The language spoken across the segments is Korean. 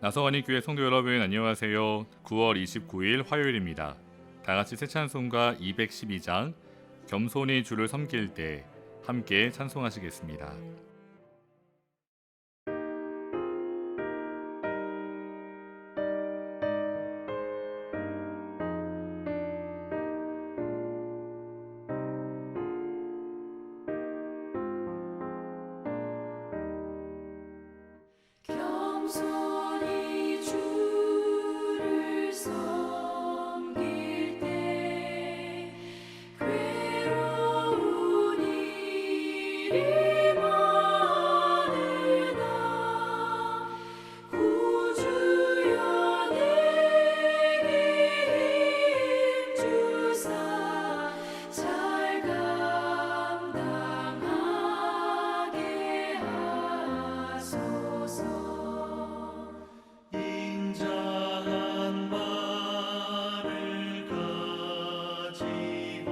나서가님교회 성도 여러분, 안녕하세요. 9월 29일 화요일입니다. 다같이 새 찬송가 212장 겸손히 주를 섬길 때 함께 찬송하시겠습니다. 겸손히 주를 섬길 때 괴로운 일이 많으나 구주여 내게 힘 주사 잘 감당하게 하소서. 인자한 말을 가지고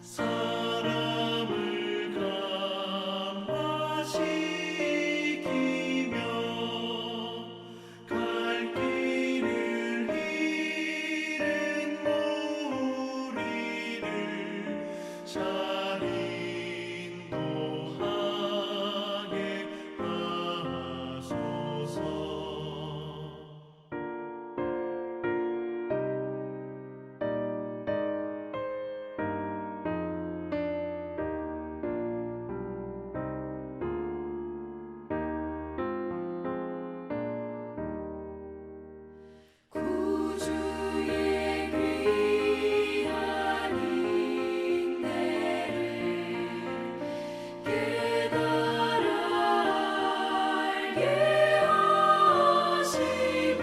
사람을 감화시키며 갈 길을 잃은 무리를 잘 인도하게 하소서. 구주의 귀한 인내를 깨달아 알게 하시고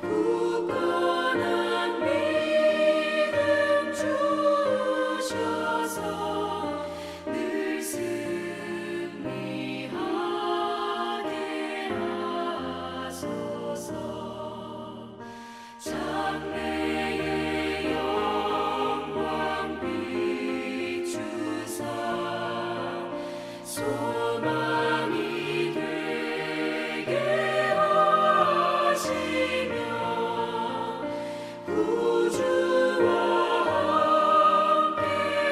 굳건한 믿음 주셔서 늘 승리하게 하소서. 장래의 영광 비추사 소망이 되게 하시며 구주와 함께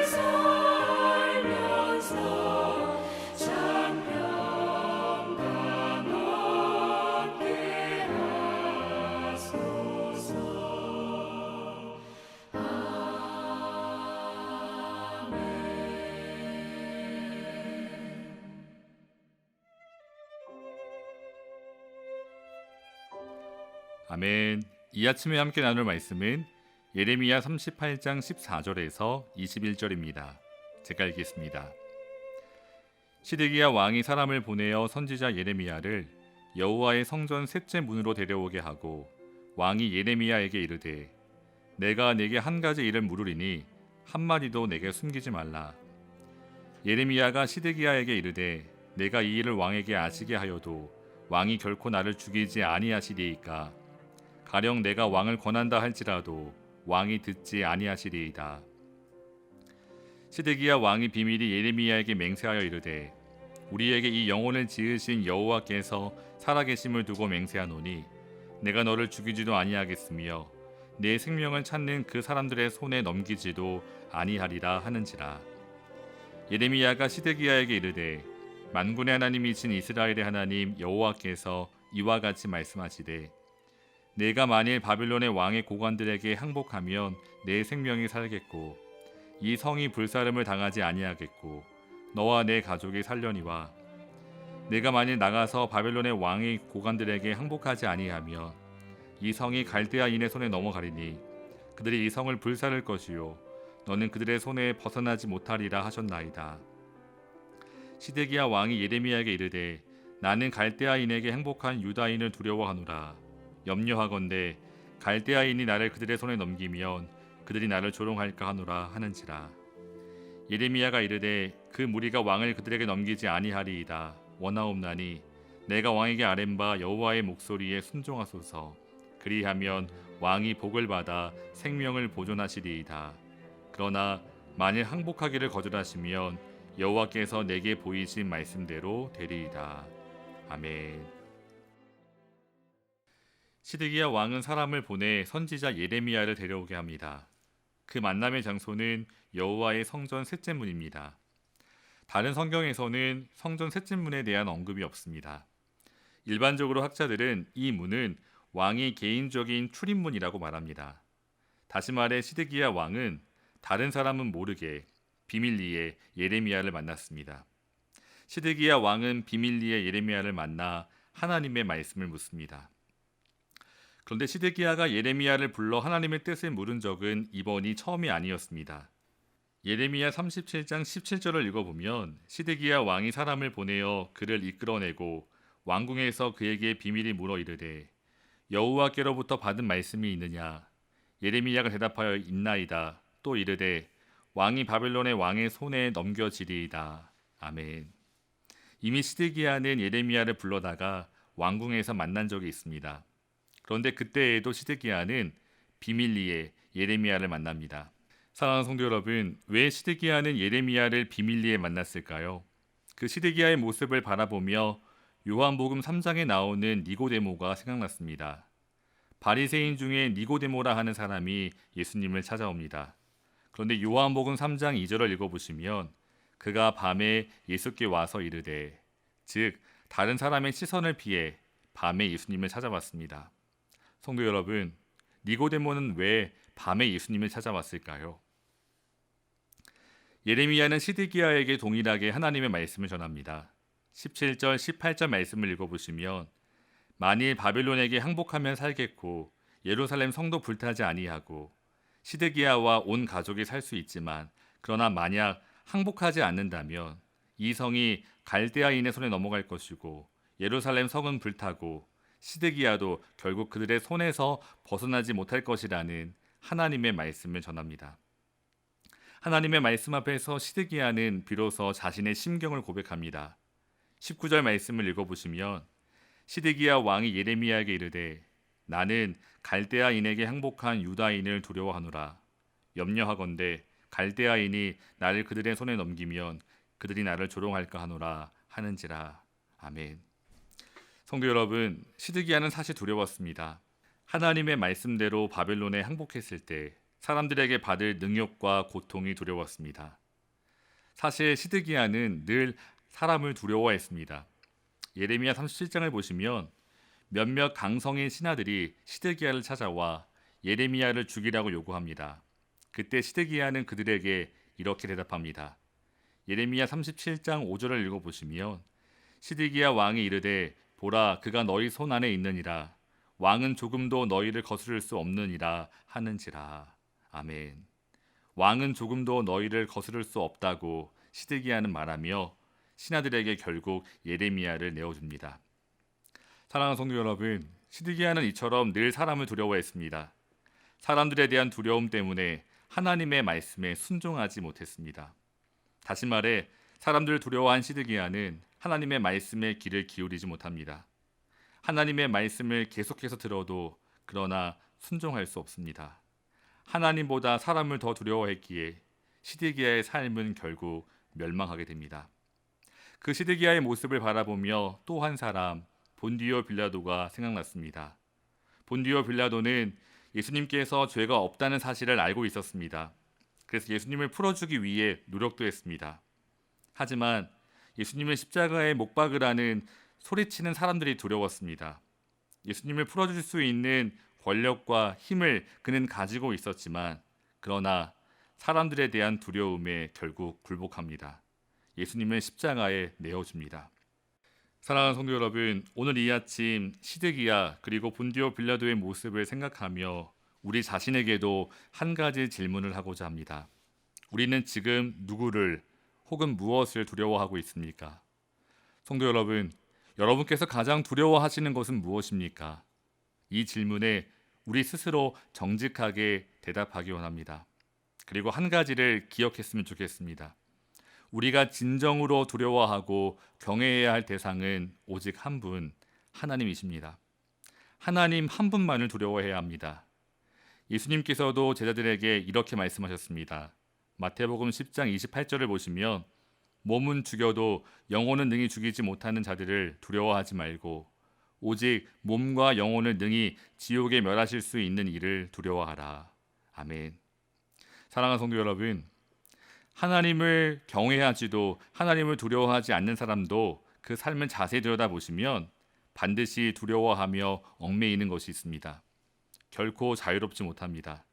살면서 장평강 얻게 하소서. 아멘. 이 아침에 함께 나눌 말씀은 예레미야 38장 14절에서 21절입니다. 제가 읽겠습니다. 시드기야 왕이 사람을 보내어 선지자 예레미야를 여호와의 성전 셋째 문으로 데려오게 하고 왕이 예레미야에게 이르되 내가 네게 한 가지 일을 물으리니 한마디도 내게 숨기지 말라. 예레미야가 시드기야에게 이르되 내가 이 일을 왕에게 아시게 하여도 왕이 결코 나를 죽이지 아니하시리이까. 가령 내가 왕을 권한다 할지라도 왕이 듣지 아니하시리이다. 시드기야 왕이 비밀이 예레미야에게 맹세하여 이르되 우리에게 이 영혼을 지으신 여호와께서 살아계심을 두고 맹세하노니 내가 너를 죽이지도 아니하겠으며 내 생명을 찾는 그 사람들의 손에 넘기지도 아니하리라 하는지라. 예레미야가 시드기야에게 이르되 만군의 하나님이신 이스라엘의 하나님 여호와께서 이와 같이 말씀하시되 내가 만일 바빌론의 왕의 고관들에게 항복하면 내 생명이 살겠고 이 성이 불사름을 당하지 아니하겠고 너와 내 가족이 살려니와 내가 만일 나가서 바벨론의 왕의 고관들에게 항복하지 아니하면 이 성이 갈대아인의 손에 넘어가리니 그들이 이 성을 불사를 것이요 너는 그들의 손에 벗어나지 못하리라 하셨나이다. 시드기야 왕이 예레미야에게 이르되 나는 갈대아인에게 행복한 유다인을 두려워하노라. 염려하건대 갈대아인이 나를 그들의 손에 넘기면 그들이 나를 조롱할까 하노라 하는지라. 예레미야가 이르되 그 무리가 왕을 그들에게 넘기지 아니하리이다. 원하옵나니 내가 왕에게 아뢰는 바 여호와의 목소리에 순종하소서. 그리하면 왕이 복을 받아 생명을 보존하시리이다. 그러나 만일 항복하기를 거절하시면 여호와께서 내게 보이신 말씀대로 되리이다. 아멘. 시드기야 왕은 사람을 보내 선지자 예레미야를 데려오게 합니다. 그 만남의 장소는 여호와의 성전 셋째 문입니다. 다른 성경에서는 성전 셋째 문에 대한 언급이 없습니다. 일반적으로 학자들은 이 문은 왕이 개인적인 출입문이라고 말합니다. 다시 말해 시드기야 왕은 다른 사람은 모르게 비밀리에 예레미야를 만났습니다. 시드기야 왕은 비밀리에 예레미야를 만나 하나님의 말씀을 묻습니다. 그런데 시드기야가 예레미야를 불러 하나님의 뜻을 물은 적은 이번이 처음이 아니었습니다. 예레미야 37장 17절을 읽어보면 시드기야 왕이 사람을 보내어 그를 이끌어내고 왕궁에서 그에게 비밀이 물어 이르되 여호와께로부터 받은 말씀이 있느냐? 예레미야가 대답하여 있나이다. 또 이르되 왕이 바벨론의 왕의 손에 넘겨지리이다. 아멘. 이미 시드기야는 예레미야를 불러다가 왕궁에서 만난 적이 있습니다. 그런데 그때에도 시드기야는 비밀리에 예레미야를 만납니다. 사랑하는 성도 여러분, 왜 시드기야는 예레미야를 비밀리에 만났을까요? 그 시드기야의 모습을 바라보며 요한복음 3장에 나오는 니고데모가 생각났습니다. 바리새인 중에 니고데모라 하는 사람이 예수님을 찾아옵니다. 그런데 요한복음 3장 2절을 읽어보시면 그가 밤에 예수께 와서 이르되, 즉 다른 사람의 시선을 피해 밤에 예수님을 찾아왔습니다. 성도 여러분, 니고데모는 왜 밤에 예수님을 찾아왔을까요? 예레미야는 시드기야에게 동일하게 하나님의 말씀을 전합니다. 17절, 18절 말씀을 읽어보시면 만일 바벨론에게 항복하면 살겠고 예루살렘 성도 불타지 아니하고 시드기야와 온 가족이 살 수 있지만 그러나 만약 항복하지 않는다면 이 성이 갈대아인의 손에 넘어갈 것이고 예루살렘 성은 불타고 시드기야도 결국 그들의 손에서 벗어나지 못할 것이라는 하나님의 말씀을 전합니다. 하나님의 말씀 앞에서 시드기야는 비로소 자신의 심경을 고백합니다. 19절 말씀을 읽어보시면 시드기야 왕이 예레미야에게 이르되 나는 갈대아인에게 항복한 유다인을 두려워하노라. 염려하건대 갈대아인이 나를 그들의 손에 넘기면 그들이 나를 조롱할까 하노라 하는지라. 아멘. 성도 여러분, 시드기야는 사실 두려웠습니다. 하나님의 말씀대로 바벨론에 항복했을 때 사람들에게 받을 능욕과 고통이 두려웠습니다. 사실 시드기야는 늘 사람을 두려워했습니다. 예레미야 37장을 보시면 몇몇 강성인 신하들이 시드기야를 찾아와 예레미야를 죽이라고 요구합니다. 그때 시드기야는 그들에게 이렇게 대답합니다. 예레미야 37장 5절을 읽어보시면 시드기야 왕이 이르되 보라 그가 너희 손 안에 있느니라. 왕은 조금도 너희를 거스를 수 없느니라 하는지라. 아멘. 왕은 조금도 너희를 거스를 수 없다고 시드기야는 말하며 신하들에게 결국 예레미야를 내어줍니다. 사랑하는 성도 여러분, 시드기야는 이처럼 늘 사람을 두려워했습니다. 사람들에 대한 두려움 때문에 하나님의 말씀에 순종하지 못했습니다. 다시 말해 사람들을 두려워한 시드기야는 하나님의 말씀에 귀를 기울이지 못합니다. 하나님의 말씀을 계속해서 들어도 그러나 순종할 수 없습니다. 하나님보다 사람을 더 두려워했기에 시드기야의 삶은 결국 멸망하게 됩니다. 그 시드기야의 모습을 바라보며 또 한 사람 본디오 빌라도가 생각났습니다. 본디오 빌라도는 예수님께서 죄가 없다는 사실을 알고 있었습니다. 그래서 예수님을 풀어주기 위해 노력도 했습니다. 하지만 예수님을 십자가에 못 박으라는 소리치는 사람들이 두려웠습니다. 예수님을 풀어줄 수 있는 권력과 힘을 그는 가지고 있었지만 그러나 사람들에 대한 두려움에 결국 굴복합니다. 예수님을 십자가에 내어줍니다. 사랑하는 성도 여러분, 오늘 이 아침 시드기야 그리고 본디오 빌라도의 모습을 생각하며 우리 자신에게도 한 가지 질문을 하고자 합니다. 우리는 지금 누구를 혹은 무엇을 두려워하고 있습니까? 성도 여러분, 여러분께서 가장 두려워하시는 것은 무엇입니까? 이 질문에 우리 스스로 정직하게 대답하기 원합니다. 그리고 한 가지를 기억했으면 좋겠습니다. 우리가 진정으로 두려워하고 경외해야 할 대상은 오직 한 분, 하나님이십니다. 하나님 한 분만을 두려워해야 합니다. 예수님께서도 제자들에게 이렇게 말씀하셨습니다. 마태복음 10장 28절을 보시면 몸은 죽여도 영혼은 능히 죽이지 못하는 자들을 두려워하지 말고 오직 몸과 영혼을 능히 지옥에 멸하실 수 있는 이를 두려워하라. 아멘. 사랑하는 성도 여러분, 하나님을 경외하지도 하나님을 두려워하지 않는 사람도 그 삶을 자세히 들여다보시면 반드시 두려워하며 얽매이는 것이 있습니다. 결코 자유롭지 못합니다.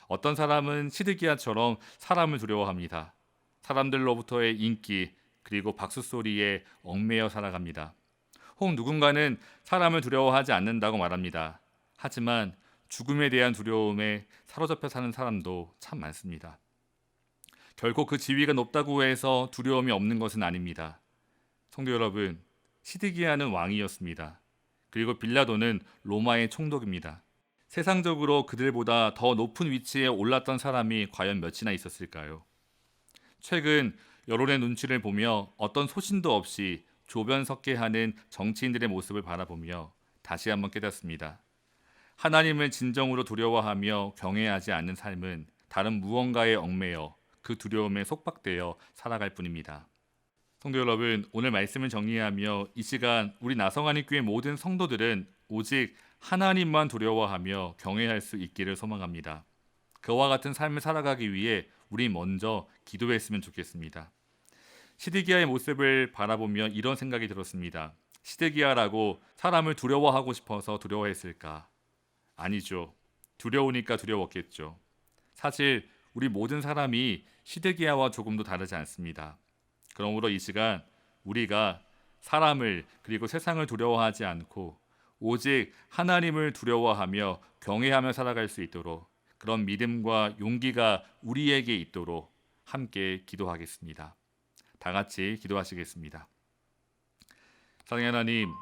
어떤 사람은 시드기야처럼 사람을 두려워합니다. 사람들로부터의 인기 그리고 박수 소리에 얽매여 살아갑니다. 혹 누군가는 사람을 두려워하지 않는다고 말합니다. 하지만 죽음에 대한 두려움에 사로잡혀 사는 사람도 참 많습니다. 결코 그 지위가 높다고 해서 두려움이 없는 것은 아닙니다. 성도 여러분, 시드기야는 왕이었습니다. 그리고 빌라도는 로마의 총독입니다. 세상적으로 그들보다 더 높은 위치에 올랐던 사람이 과연 몇이나 있었을까요? 최근 여론의 눈치를 보며 어떤 소신도 없이 조변석계하는 정치인들의 모습을 바라보며 다시 한번 깨닫습니다. 하나님을 진정으로 두려워하며 경외하지 않는 삶은 다른 무언가에 얽매여 그 두려움에 속박되어 살아갈 뿐입니다. 성도 여러분, 오늘 말씀을 정리하며 이 시간 우리 나성안의교회 모든 성도들은 오직 하나님만 두려워하며 경외할 수 있기를 소망합니다. 그와 같은 삶을 살아가기 위해 우리 먼저 기도했으면 좋겠습니다. 시드기야의 모습을 바라보며 이런 생각이 들었습니다. 시드기야라고 사람을 두려워하고 싶어서 두려워했을까? 아니죠. 두려우니까 두려웠겠죠. 사실 우리 모든 사람이 시드기야와 조금도 다르지 않습니다. 그러므로 이 시간 우리가 사람을 그리고 세상을 두려워하지 않고 오직 하나님을 두려워하며 경외하며 살아갈 수 있도록 그런 믿음과 용기가 우리에게 있도록 함께 기도하겠습니다. 다 같이 기도하시겠습니다. 사랑하는 하나님,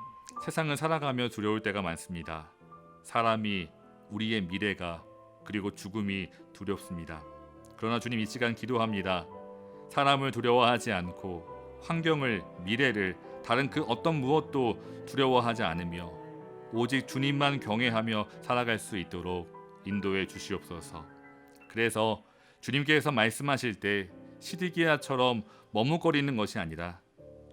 세상을 살아가며 두려울 때가 많습니다. 사람이, 우리의 미래가 그리고 죽음이 두렵습니다. 그러나 주님, 이 시간 기도합니다. 사람을 두려워하지 않고 환경을, 미래를, 다른 그 어떤 무엇도 두려워하지 않으며 오직 주님만 경외하며 살아갈 수 있도록 인도해 주시옵소서. 그래서 주님께서 말씀하실 때 시드기야처럼 머뭇거리는 것이 아니라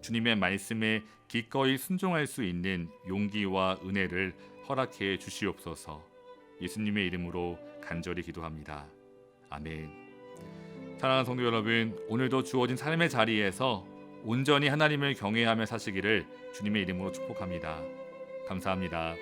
주님의 말씀에 기꺼이 순종할 수 있는 용기와 은혜를 허락해 주시옵소서. 예수님의 이름으로 간절히 기도합니다. 아멘. 사랑하는 성도 여러분, 오늘도 주어진 삶의 자리에서 온전히 하나님을 경외하며 사시기를 주님의 이름으로 축복합니다. 감사합니다.